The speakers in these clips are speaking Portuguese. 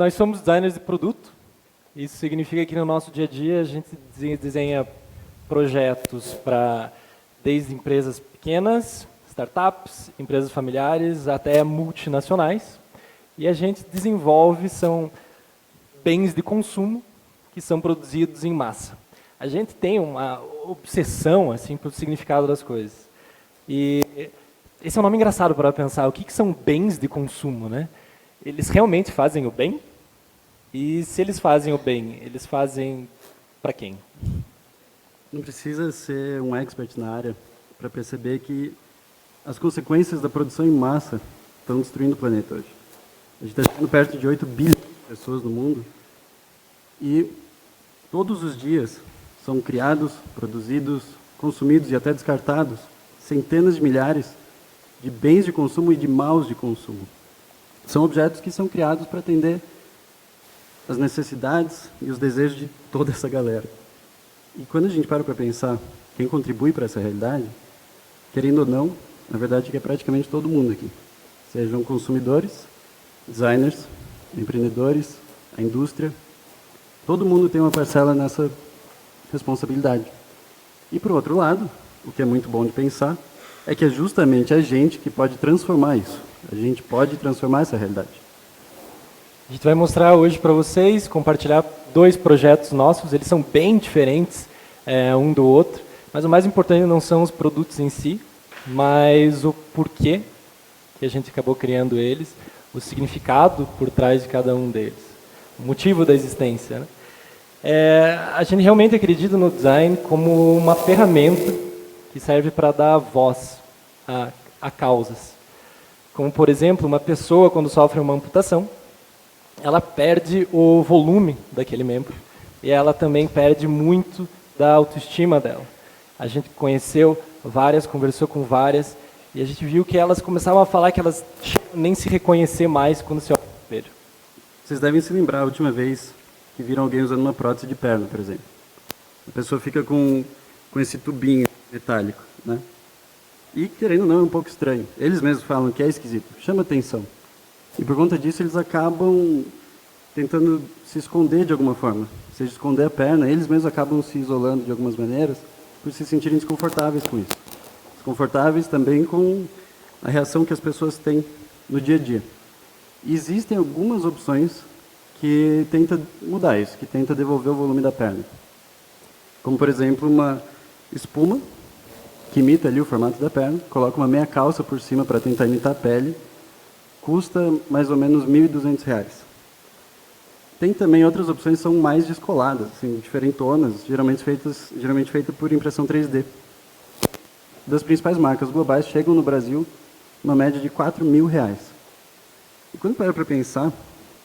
Nós somos designers de produto. Isso significa que no nosso dia a dia a gente desenha projetos para desde empresas pequenas, startups, empresas familiares, até multinacionais. E a gente desenvolve, são bens de consumo que são produzidos em massa. A gente tem uma obsessão assim, pelo significado das coisas. E esse é um nome engraçado para pensar. O que são bens de consumo, né? Eles realmente fazem o bem? E se eles fazem o bem, eles fazem para quem? Não precisa ser um expert na área para perceber que as consequências da produção em massa estão destruindo o planeta hoje. A gente está chegando perto de 8 bilhões de pessoas no mundo e todos os dias são criados, produzidos, consumidos e até descartados centenas de milhares de bens de consumo e de maus de consumo. São objetos que são criados para atender as necessidades e os desejos de toda essa galera. E quando a gente para pensar quem contribui para essa realidade, querendo ou não, na verdade é praticamente todo mundo aqui. Sejam consumidores, designers, empreendedores, a indústria, todo mundo tem uma parcela nessa responsabilidade. E por outro lado, o que é muito bom de pensar, é que é justamente a gente que pode transformar isso. A gente pode transformar essa realidade. A gente vai mostrar hoje para vocês, compartilhar 2 projetos nossos, eles são bem diferentes um do outro, mas o mais importante não são os produtos em si, mas o porquê que a gente acabou criando eles, o significado por trás de cada um deles, o motivo da existência, né? A gente realmente acredita no design como uma ferramenta que serve para dar voz a causas. Como, por exemplo, uma pessoa, quando sofre uma amputação, ela perde o volume daquele membro e ela também perde muito da autoestima dela. A gente conheceu várias, conversou com várias e a gente viu que elas começavam a falar que elas nem se reconhecer mais quando se olham no espelho. Vocês devem se lembrar a última vez que viram alguém usando uma prótese de perna, por exemplo. A pessoa fica com esse tubinho metálico, né? E, querendo ou não, é um pouco estranho. Eles mesmos falam que é esquisito, chama atenção. E por conta disso, eles acabam tentando se esconder de alguma forma. Seja esconder a perna, eles mesmos acabam se isolando de algumas maneiras por se sentirem desconfortáveis com isso. Desconfortáveis também com a reação que as pessoas têm no dia a dia. E existem algumas opções que tentam mudar isso, que tentam devolver o volume da perna. Como, por exemplo, uma espuma que imita ali o formato da perna, coloca uma meia calça por cima para tentar imitar a pele, custa mais ou menos R$ 1.200. Tem também outras opções que são mais descoladas, assim, diferentonas, geralmente feitas por impressão 3D. Das principais marcas globais chegam no Brasil uma média de R$ 4.000. E quando para pensar,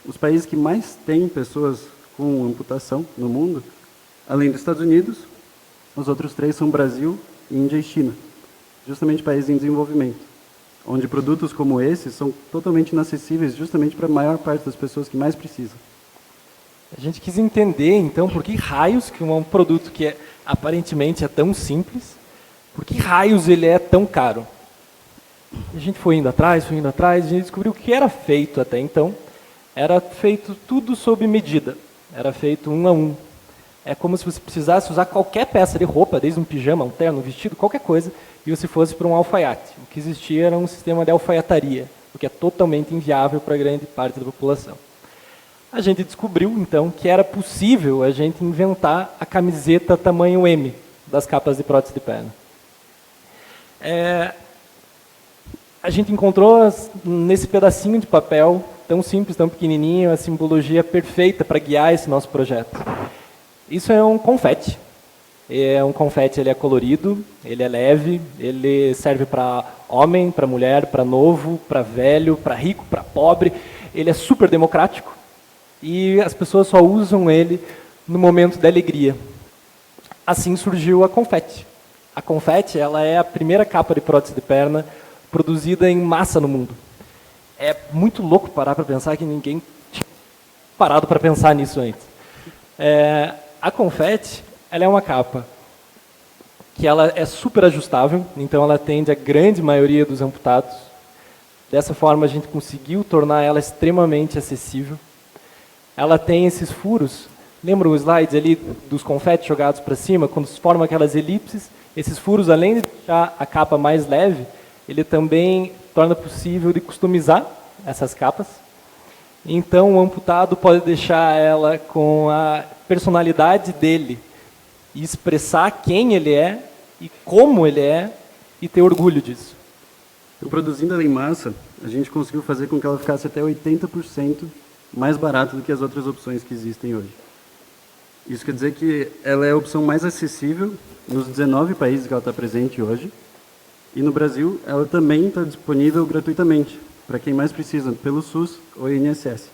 os países que mais têm pessoas com amputação no mundo, além dos Estados Unidos, os outros 3 são Brasil, Índia e China, justamente países em desenvolvimento, onde produtos como esses são totalmente inacessíveis justamente para a maior parte das pessoas que mais precisam. A gente quis entender, então, por que raios que um produto que aparentemente é tão simples, por que raios ele é tão caro? A gente foi indo atrás, e a gente descobriu que era feito até então. Era feito tudo sob medida, era feito 1 a 1. É como se você precisasse usar qualquer peça de roupa, desde um pijama, um terno, um vestido, qualquer coisa, e você fosse para um alfaiate. O que existia era um sistema de alfaiataria, o que é totalmente inviável para grande parte da população. A gente descobriu, então, que era possível a gente inventar a camiseta tamanho M das capas de prótese de perna. A gente encontrou nesse pedacinho de papel, tão simples, tão pequenininho, a simbologia perfeita para guiar esse nosso projeto. Isso é um confete. Ele é colorido, ele é leve, ele serve para homem, para mulher, para novo, para velho, para rico, para pobre. Ele é super democrático e as pessoas só usam ele no momento da alegria. Assim surgiu a confete. A confete, ela é a primeira capa de prótese de perna produzida em massa no mundo. É muito louco parar para pensar que ninguém tinha parado para pensar nisso antes. A confete, ela é uma capa que ela é super ajustável, então ela atende a grande maioria dos amputados. Dessa forma, a gente conseguiu tornar ela extremamente acessível. ela tem esses furos. Lembra os slides ali dos confetes jogados para cima? Quando se formam aquelas elipses, esses furos, além de deixar a capa mais leve, ele também torna possível de customizar essas capas. Então, o amputado pode deixar ela com a personalidade dele e expressar quem ele é e como ele é e ter orgulho disso. Então, produzindo ela em massa, a gente conseguiu fazer com que ela ficasse até 80% mais barata do que as outras opções que existem hoje. Isso quer dizer que ela é a opção mais acessível nos 19 países que ela está presente hoje. E no Brasil, ela também está disponível gratuitamente, para quem mais precisa, pelo SUS ou INSS.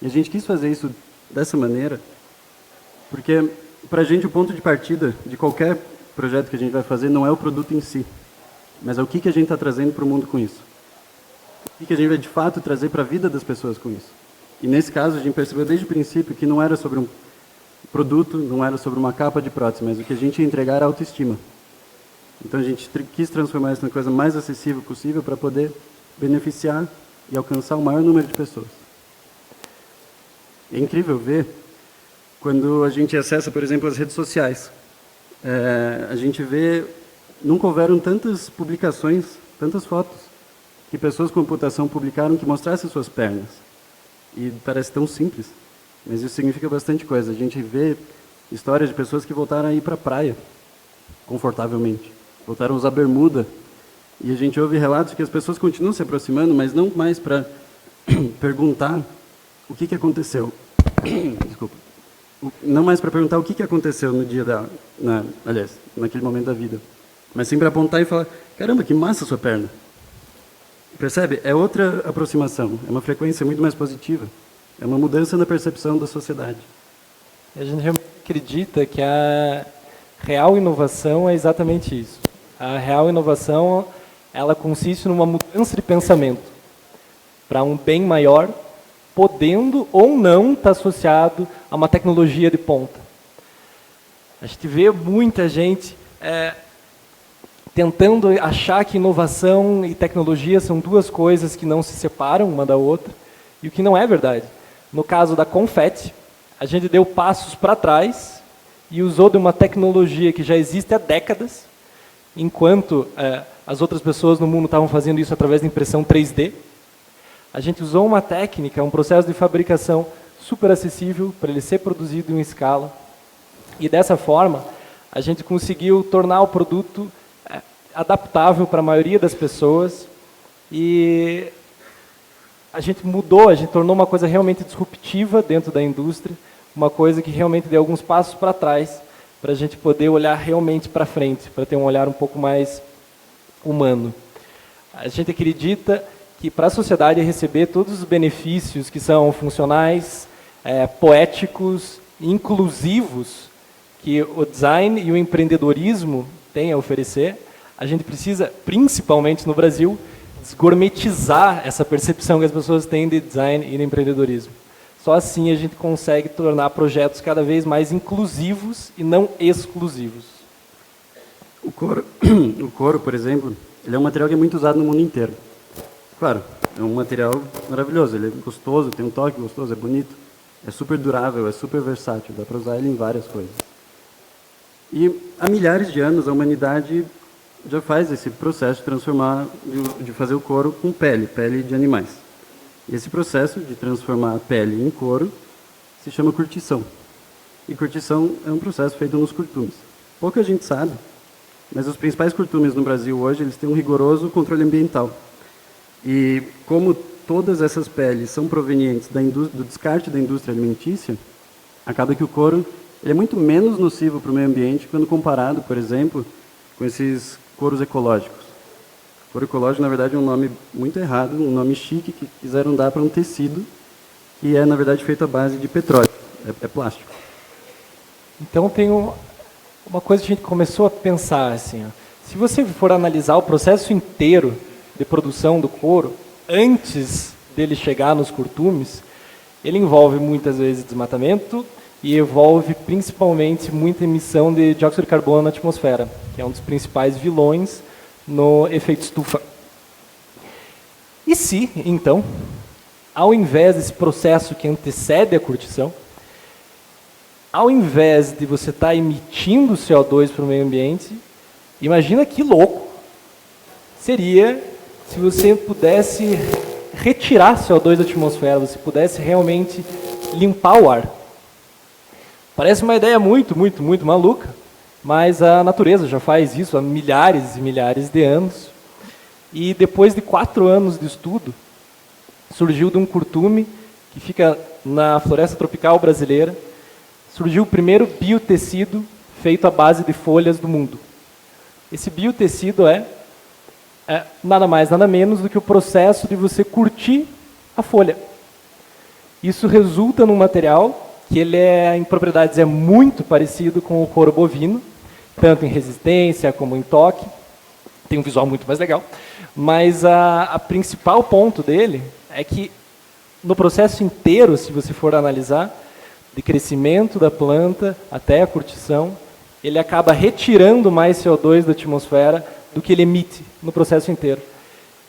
E a gente quis fazer isso dessa maneira, porque para a gente o ponto de partida de qualquer projeto que a gente vai fazer não é o produto em si, mas é o que a gente está trazendo para o mundo com isso. O que a gente vai de fato trazer para a vida das pessoas com isso. E nesse caso, a gente percebeu desde o princípio que não era sobre um produto, não era sobre uma capa de prótese, mas o que a gente ia entregar era autoestima. Então a gente quis transformar isso na coisa mais acessível possível para poder beneficiar e alcançar o maior número de pessoas. É incrível ver quando a gente acessa, por exemplo, as redes sociais. A gente vê, nunca houveram tantas publicações, tantas fotos, que pessoas com amputação publicaram que mostrassem suas pernas. E parece tão simples, mas isso significa bastante coisa. A gente vê histórias de pessoas que voltaram a ir para a praia, confortavelmente. Voltaram a usar bermuda. E a gente ouve relatos que as pessoas continuam se aproximando, mas não mais para perguntar o que aconteceu. Desculpa. Não mais para perguntar o que aconteceu no dia aliás, naquele momento da vida. Mas sim para apontar e falar, caramba, que massa a sua perna. Percebe? É outra aproximação. É uma frequência muito mais positiva. É uma mudança na percepção da sociedade. A gente realmente acredita que a real inovação é exatamente isso. A real inovação, ela consiste numa mudança de pensamento para um bem maior, podendo ou não estar associado a uma tecnologia de ponta. A gente vê muita gente tentando achar que inovação e tecnologia são duas coisas que não se separam uma da outra, e o que não é verdade. No caso da Confetti, a gente deu passos para trás e usou de uma tecnologia que já existe há décadas, enquanto as outras pessoas no mundo estavam fazendo isso através de impressão 3D. A gente usou uma técnica, um processo de fabricação super acessível para ele ser produzido em escala. E dessa forma, a gente conseguiu tornar o produto adaptável para a maioria das pessoas e a gente mudou, a gente tornou uma coisa realmente disruptiva dentro da indústria, uma coisa que realmente deu alguns passos para trás, para a gente poder olhar realmente para frente, para ter um olhar um pouco mais humano. A gente acredita que para a sociedade receber todos os benefícios que são funcionais, poéticos, inclusivos, que o design e o empreendedorismo têm a oferecer, a gente precisa, principalmente no Brasil, desgourmetizar essa percepção que as pessoas têm de design e de empreendedorismo. Só assim a gente consegue tornar projetos cada vez mais inclusivos e não exclusivos. O couro, por exemplo, ele é um material que é muito usado no mundo inteiro. Claro, é um material maravilhoso, ele é gostoso, tem um toque gostoso, é bonito, é super durável, é super versátil, dá para usar ele em várias coisas. E há milhares de anos a humanidade já faz esse processo de transformar, de fazer o couro com pele de animais. E esse processo de transformar a pele em couro se chama curtição. E curtição é um processo feito nos curtumes. Pouca gente sabe, mas os principais curtumes no Brasil hoje, eles têm um rigoroso controle ambiental. E como todas essas peles são provenientes do descarte da indústria alimentícia, acaba que o couro ele é muito menos nocivo para o meio ambiente quando comparado, por exemplo, com esses couros ecológicos. Couro ecológico, na verdade, é um nome muito errado, um nome chique que quiseram dar para um tecido que é, na verdade, feito à base de petróleo, é plástico. Então, tem uma coisa que a gente começou a pensar, assim, se você for analisar o processo inteiro de produção do couro, antes dele chegar nos curtumes, ele envolve muitas vezes desmatamento e envolve principalmente muita emissão de dióxido de carbono na atmosfera, que é um dos principais vilões no efeito estufa. E se, então, ao invés desse processo que antecede a curtição, ao invés de você estar emitindo CO2 para o meio ambiente, imagina que louco seria se você pudesse retirar CO2 da atmosfera, você pudesse realmente limpar o ar. Parece uma ideia muito maluca, mas a natureza já faz isso há milhares e milhares de anos. E depois de 4 anos de estudo, surgiu de um curtume que fica na floresta tropical brasileira, surgiu o primeiro biotecido feito à base de folhas do mundo. Esse biotecido é nada mais, nada menos do que o processo de você curtir a folha. Isso resulta num material que ele em propriedades é muito parecido com o couro bovino, tanto em resistência como em toque. Tem um visual muito mais legal. Mas a principal ponto dele é que no processo inteiro, se você for analisar, de crescimento da planta até a curtição, ele acaba retirando mais CO2 da atmosfera do que ele emite no processo inteiro.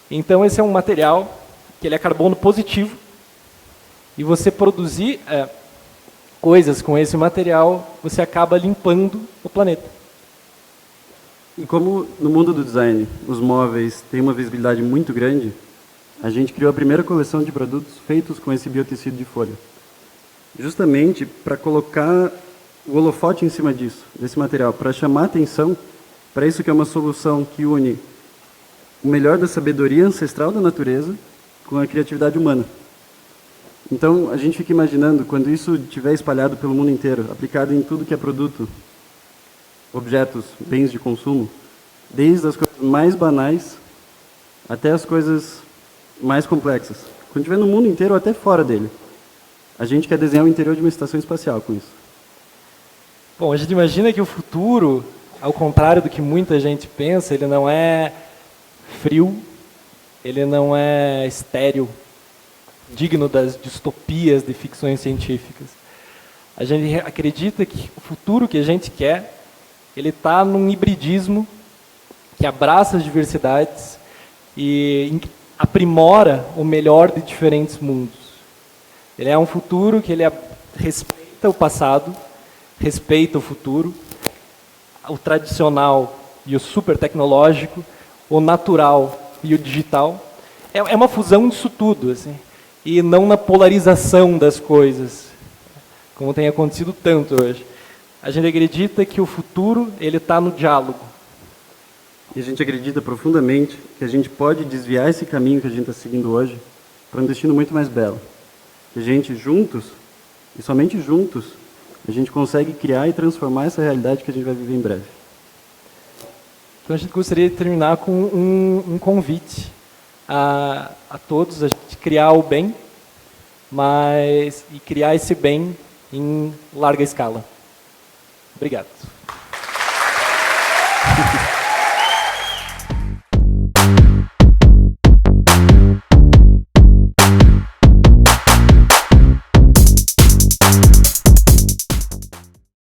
Então, esse é um material que ele é carbono positivo, e você produzir coisas com esse material, você acaba limpando o planeta. E como no mundo do design os móveis têm uma visibilidade muito grande, a gente criou a primeira coleção de produtos feitos com esse biotecido de folha. Justamente para colocar o holofote em cima disso, desse material, para chamar a atenção para isso que é uma solução que une o melhor da sabedoria ancestral da natureza com a criatividade humana. Então, a gente fica imaginando, quando isso estiver espalhado pelo mundo inteiro, aplicado em tudo que é produto, objetos, bens de consumo, desde as coisas mais banais até as coisas mais complexas. Quando estiver no mundo inteiro, até fora dele. A gente quer desenhar o interior de uma estação espacial com isso. Bom, a gente imagina que o futuro, ao contrário do que muita gente pensa, ele não é frio, ele não é estéril, digno das distopias de ficções científicas. A gente acredita que o futuro que a gente quer, ele está num hibridismo que abraça as diversidades e aprimora o melhor de diferentes mundos. Ele é um futuro que ele respeita o passado, respeita o futuro, o tradicional e o super tecnológico, o natural e o digital. É uma fusão disso tudo, assim, e não na polarização das coisas, como tem acontecido tanto hoje. A gente acredita que o futuro ele está no diálogo. E a gente acredita profundamente que a gente pode desviar esse caminho que a gente está seguindo hoje para um destino muito mais belo. Que a gente juntos, e somente juntos, a gente consegue criar e transformar essa realidade que a gente vai viver em breve. Então a gente gostaria de terminar com um convite a todos, a gente criar o bem, e criar esse bem em larga escala. Obrigado.